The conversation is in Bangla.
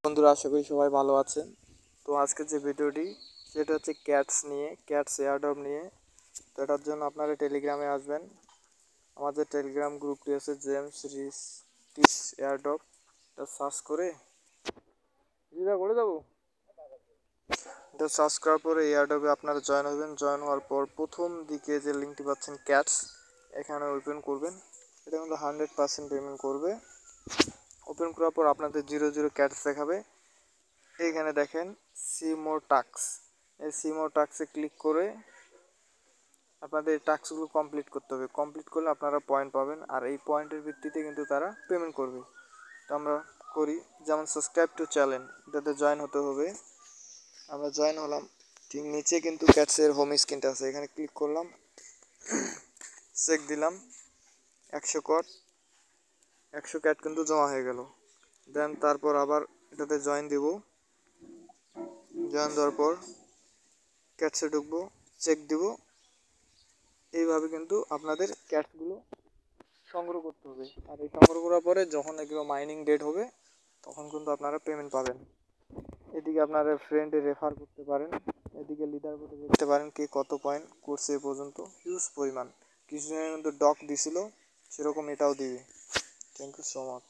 বন্ধুরা, আশা করি সবাই ভালো আছেন। তো আজকে যে ভিডিওটি সেটা হচ্ছে ক্যাটস এয়ারড্রপ নিয়ে। তো এটার জন্য আপনারা টেলিগ্রামে আসবেন। আমাদের টেলিগ্রাম গ্রুপটি আছে জেমস রিস এয়ারড্রপ। এটা সার্চ করে যাবো। এটা সার্চ করার পরে এয়ারড্রপে আপনারা জয়েন হবেন। জয়েন হওয়ার পর প্রথম দিকে যে লিঙ্কটি পাচ্ছেন ক্যাটস, এখানে ওপেন করবেন। এটা কিন্তু 100% পেমেন্ট করবে। ওপেন করার পর আপনাদের 0 ক্যাটস দেখাবে। এইখানে দেখেন সি মোর টাস্ক, এই সি মোর টাস্কে ক্লিক করে আপনাদের এই টাস্কগুলো কমপ্লিট করতে হবে। কমপ্লিট করলে আপনারা পয়েন্ট পাবেন, আর এই পয়েন্টের ভিত্তিতে কিন্তু তারা পেমেন্ট করবে। তো আমরা করি, যেমন সাবস্ক্রাইব টু চ্যানেল, এটাতে জয়েন হতে হবে। আমরা জয়েন হলাম। ঠিক নিচে কিন্তু ক্যাটসের হোম স্ক্রিনটা আছে, এখানে ক্লিক করলাম, চেক দিলাম, 100 ক্যাট কিন্তু জমা হয়ে গেল। দেন তারপর আবার এটাতে জয়েন দেব। জয়েন দেওয়ার পর ক্যাটসে ঢুকবো, চেক দিব। এইভাবে কিন্তু আপনাদের ক্যাটসগুলো সংগ্রহ করতে হবে। আর এই সংগ্রহ করার পরে যখন এগুলো মাইনিং ডেট হবে তখন কিন্তু আপনারা পেমেন্ট পাবেন। এদিকে আপনারা ফ্রেন্ডে রেফার করতে পারেন। এদিকে লিডার বোর্ডে দেখতে পারেন কে কত পয়েন্ট করছে এ পর্যন্ত, হিউজ পরিমাণ। কিছুজনের কিন্তু ডক দিছিল, সেরকম এটাও দিবে। Thank you so much.